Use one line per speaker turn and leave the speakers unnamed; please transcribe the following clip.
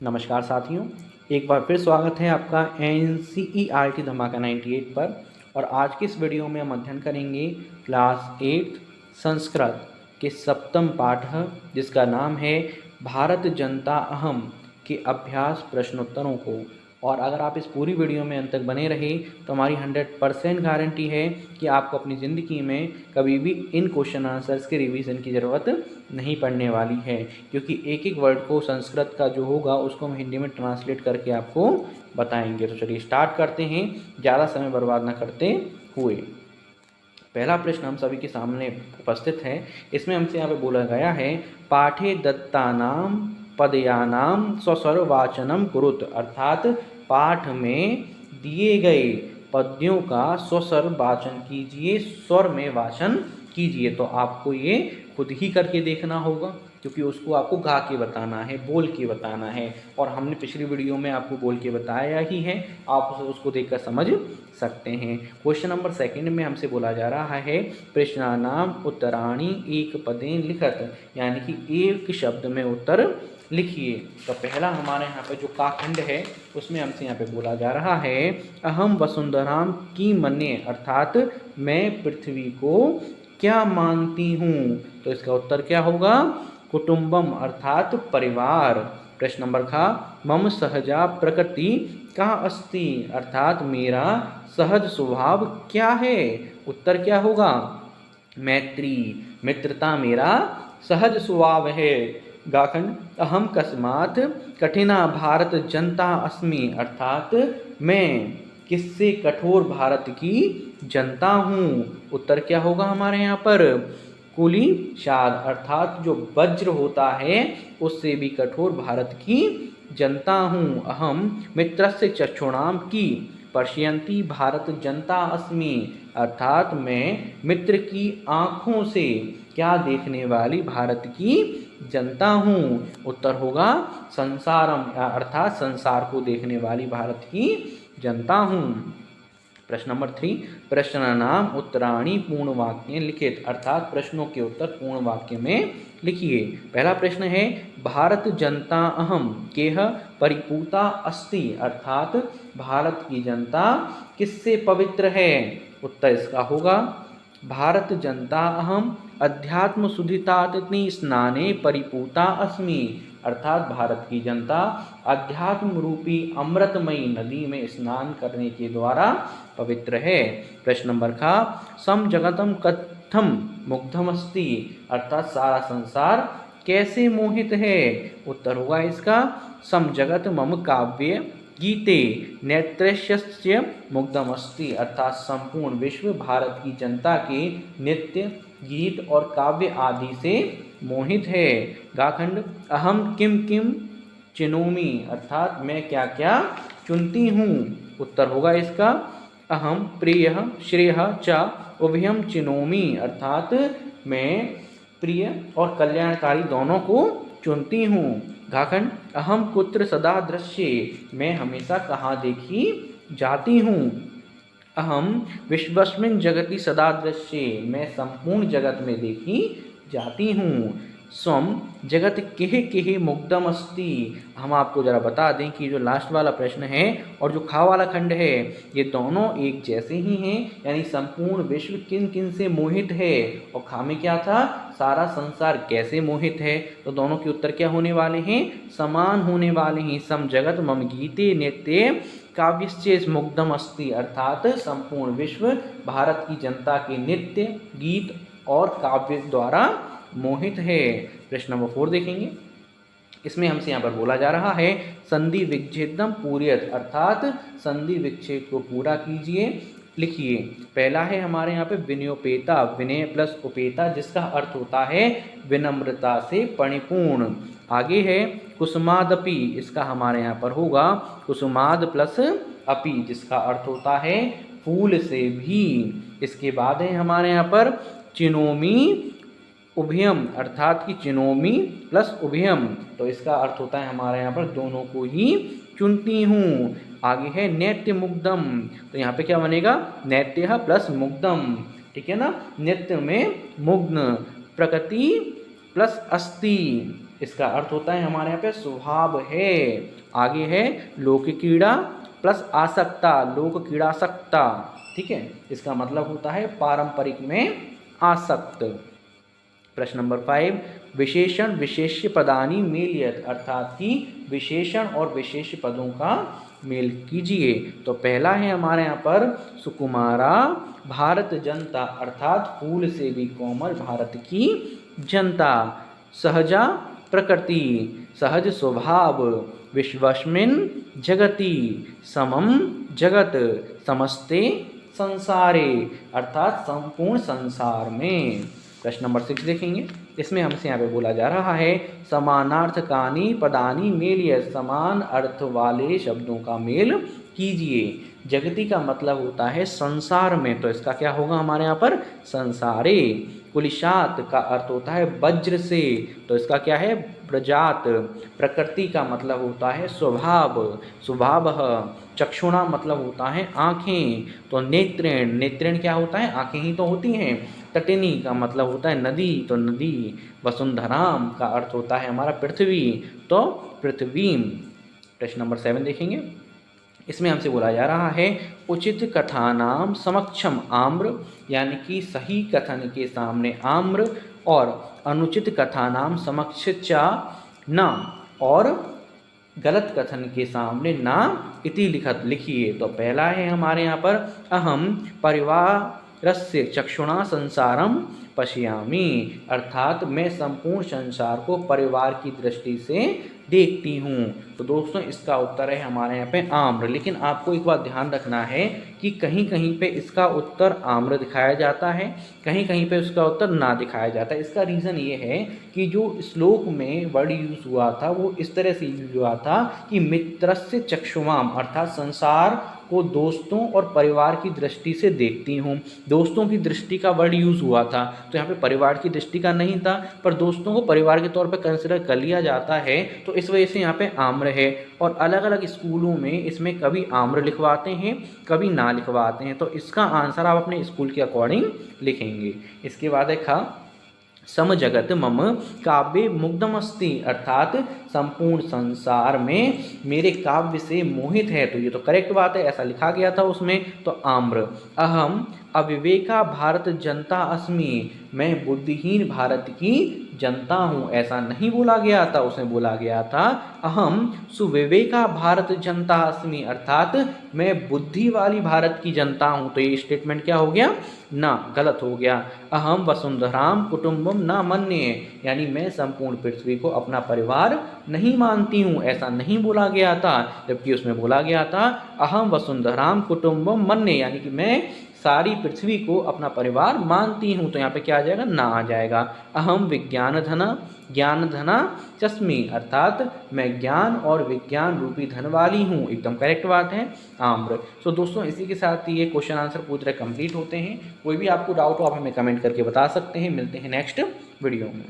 नमस्कार साथियों, एक बार फिर स्वागत है आपका NCERT धमाका 98 पर। और आज की इस वीडियो में हम अध्ययन करेंगे क्लास 8 संस्कृत के सप्तम पाठ जिसका नाम है भारत जनता अहम के अभ्यास प्रश्नोत्तरों को। और अगर आप इस पूरी वीडियो में अंत तक बने रहे तो हमारी 100% गारंटी है कि आपको अपनी ज़िंदगी में कभी भी इन क्वेश्चन आंसर्स के रिवीजन की ज़रूरत नहीं पड़ने वाली है, क्योंकि एक एक वर्ड को संस्कृत का जो होगा उसको हम हिंदी में ट्रांसलेट करके आपको बताएंगे। तो चलिए स्टार्ट करते हैं, ज़्यादा समय बर्बाद न करते हुए। पहला प्रश्न हम सभी के सामने उपस्थित है। इसमें हमसे यहाँ पे बोला गया है पाठे दत्तानाम पदयानाम स्वस्वरवाचनम कुरुत, अर्थात पाठ में दिए गए पद्यों का स्वस्वर वाचन कीजिए, स्वर में वाचन कीजिए। तो आपको ये खुद ही करके देखना होगा, क्योंकि उसको आपको गा के बताना है, बोल के बताना है। और हमने पिछली वीडियो में आपको बोल के बताया ही है, आप उसको देखकर समझ सकते हैं। क्वेश्चन नंबर सेकंड में हमसे बोला जा रहा है प्रश्नानाम उत्तराणी एक पदेन लिखत, यानी कि एक शब्द में उत्तर लिखिए। तो पहला हमारे यहाँ पे जो काखंड है उसमें हमसे यहाँ पे बोला जा रहा है अहम वसुंधराम की मन्ये, अर्थात मैं पृथ्वी को क्या मानती हूँ। तो इसका उत्तर क्या होगा? कुटुंबम, अर्थात परिवार। प्रश्न नंबर खा मम सहजा प्रकृति का अस्ति, अर्थात मेरा सहज स्वभाव क्या है। उत्तर क्या होगा? मैत्री, मित्रता मेरा सहज स्वभाव है। गाखंड अहम कस्मात् कठिना भारत जनता अस्मि, अर्थात मैं किससे कठोर भारत की जनता हूँ। उत्तर क्या होगा हमारे यहाँ पर? कुली शाद, अर्थात जो वज्र होता है उससे भी कठोर भारत की जनता हूँ। अहम मित्रस्य चक्षुणाम की पश्यन्ति भारत जनता अस्मि, अर्थात मैं मित्र की आँखों से क्या देखने वाली भारत की जनता हूँ। उत्तर होगा संसारम, अर्थात संसार को देखने वाली भारत की जनता हूँ। प्रश्न नंबर 3 प्रश्नानाम उत्तराणी पूर्ण वाक्य लिखित, अर्थात प्रश्नों के उत्तर पूर्ण वाक्य में लिखिए। पहला प्रश्न है भारत जनता अहम केह परिपूता अस्ति, अर्थात भारत की जनता किससे पवित्र है। उत्तर इसका होगा भारत जनता अहम अध्यात्म सुधितात्नि स्नाने परिपूता अस्मि, अर्थात भारत की जनता अध्यात्म रूपी अमृतमयी नदी में स्नान करने के द्वारा पवित्र है। प्रश्न नंबर खा सम जगतम कथम मुग्धमस्ति, अर्थात सारा संसार कैसे मोहित है। उत्तर होगा इसका सम जगत मम काव्य गीते नेत्रस्य मुग्धमस्ति, अर्थात संपूर्ण विश्व भारत की जनता के नित्य गीत और काव्य आदि से मोहित है। गाखंड अहम किम किम चिनोमी, अर्थात मैं क्या क्या चुनती हूँ। उत्तर होगा इसका अहम प्रिय श्रेय च उभयम चिनोमी, अर्थात मैं प्रिय और कल्याणकारी दोनों को चुनती हूँ। घाखंड अहम कुत्र सदा दृश्ये, मैं हमेशा कहाँ देखी जाती हूँ। अहम विश्वस्मिन जगति सदा दृश्ये, मैं संपूर्ण जगत में देखी जाती हूँ। स्वम जगत केह केह मुग्धम अस्ति, हम आपको जरा बता दें कि जो लास्ट वाला प्रश्न है और जो खा वाला खंड है ये दोनों एक जैसे ही हैं, यानी संपूर्ण विश्व किन किन से मोहित है। और खा में क्या था? सारा संसार कैसे मोहित है। तो दोनों के उत्तर क्या होने वाले हैं? समान होने वाले हैं। सम जगत मम गीते नित्य काव्यश्चेस मुग्धम अस्ति, अर्थात संपूर्ण विश्व भारत की जनता के नित्य गीत और काव्य द्वारा मोहित है। प्रश्न नंबर 4 देखेंगे। इसमें हमसे यहाँ पर बोला जा रहा है संधि विच्छेदम पूर्यत, अर्थात संधि विच्छेद को पूरा कीजिए, लिखिए। पहला है हमारे यहाँ पे विनयोपेता, विनय प्लस उपेता, जिसका अर्थ होता है विनम्रता से परिपूर्ण। आगे है कुसुमादपि, इसका हमारे यहाँ पर होगा कुसुमाद प्लस अपि, जिसका अर्थ होता है फूल से भी। इसके बाद है हमारे यहाँ पर चिनोमी उभयम, अर्थात कि चिनोमी प्लस उभयम, तो इसका अर्थ होता है हमारे यहाँ पर दोनों को ही चुनती हूँ। आगे है नैत्य मुग्धम, तो यहाँ पे क्या बनेगा? नैत्य प्लस मुग्धम, ठीक है ना। नित्य में मुग्ध, प्रकृति प्लस अस्ति, इसका अर्थ होता है हमारे यहाँ पे स्वभाव है। आगे है लोक कीड़ा प्लस आसक्ता, लोक कीड़ासक्ता, ठीक है। इसका मतलब होता है पारंपरिक में आसक्त। प्रश्न नंबर 5, विशेषण विशेष्य पदानि मेलयत, अर्थात कि विशेषण और विशेष्य पदों का मेल कीजिए। तो पहला है हमारे यहाँ पर सुकुमारा भारत जनता, अर्थात फूल से भी कोमल भारत की जनता। सहजा प्रकृति, सहज स्वभाव। विश्वस्मिन् जगति, समम जगत। समस्ते संसारे, अर्थात संपूर्ण संसार में। प्रश्न नंबर 6 देखेंगे। इसमें हमसे यहाँ पे बोला जा रहा है समानार्थकानि पदानि मेलयत, समान अर्थ वाले शब्दों का मेल कीजिए। जगति का मतलब होता है संसार में, तो इसका क्या होगा हमारे यहाँ पर संसारे। कुलिशात का अर्थ होता है वज्र से, तो इसका क्या है प्रजात। प्रकृति का मतलब होता है स्वभाव, स्वभावः। चक्षुणा मतलब होता है आँखें, तो नेत्रेण, नेत्रेण क्या होता है आँखें ही तो होती हैं। तटिनी का मतलब होता है नदी, तो नदी। वसुंधराम का अर्थ होता है हमारा पृथ्वी, तो पृथ्वीम। प्रश्न नंबर 7 देखेंगे। इसमें हमसे बोला जा रहा है उचित कथानाम समक्षम आम्र, यानी कि सही कथन के सामने आम्र और अनुचित कथानाम समक्ष चा न, और गलत कथन के सामने ना इति लिखिए। तो पहला है हमारे यहाँ पर अहम परिवारस्य चक्षुणा संसारम पश्यामि, अर्थात मैं संपूर्ण संसार को परिवार की दृष्टि से देखती हूँ। तो दोस्तों इसका उत्तर है हमारे यहाँ पे आम्र। लेकिन आपको एक बात ध्यान रखना है कि कहीं कहीं पे इसका उत्तर आम्र दिखाया जाता है, कहीं कहीं पे उसका उत्तर ना दिखाया जाता है। इसका रीज़न ये है कि जो श्लोक में वर्ड यूज़ हुआ था वो इस तरह से यूज हुआ था कि मित्रस्य चक्षुमाम, अर्थात संसार को दोस्तों और परिवार की दृष्टि से देखती हूँ। दोस्तों की दृष्टि का वर्ड यूज़ हुआ था, तो यहाँ पे परिवार की दृष्टि का नहीं था, पर दोस्तों को परिवार के तौर पे कंसिडर कर लिया जाता है, तो इस वजह से यहाँ पे आम्र है। और अलग अलग स्कूलों में इसमें कभी आम्र लिखवाते हैं, कभी ना लिखवाते हैं। तो इसका आंसर आप अपने स्कूल के अकॉर्डिंग लिखेंगे। इसके बाद है खा समजगत मम काव्य मुग्धमस्ति, अर्थात संपूर्ण संसार में मेरे काव्य से मोहित है। तो ये तो करेक्ट बात है, ऐसा लिखा गया था उसमें। तो आम्र। अहम अविवेका भारत जनता अस्मि, मैं बुद्धिहीन भारत की जनता हूँ, ऐसा नहीं बोला गया था। उसमें बोला गया था अहम सुविवेका भारत जनता अस्मि, अर्थात मैं बुद्धि वाली भारत की जनता हूँ। तो ये स्टेटमेंट क्या हो गया ना, गलत हो गया। अहम वसुंधराम कुटुंबम न मन्ये, यानी मैं संपूर्ण पृथ्वी को अपना परिवार नहीं मानती हूँ, ऐसा नहीं बोला गया था। जबकि उसमें बोला गया था अहम वसुंधराम कुटुंबम मन्ये, यानी कि मैं सारी पृथ्वी को अपना परिवार मानती हूँ। तो यहाँ पे क्या आ जाएगा ना आ जाएगा। अहम विज्ञान धना ज्ञान धना चस्मी, अर्थात मैं ज्ञान और विज्ञान रूपी धन वाली हूँ, एकदम करेक्ट बात है आम्र। तो दोस्तों इसी के साथ ये क्वेश्चन आंसर पूरी तरह कंप्लीट होते हैं। कोई भी आपको डाउट हो आप हमें कमेंट करके बता सकते हैं। मिलते हैं नेक्स्ट वीडियो में।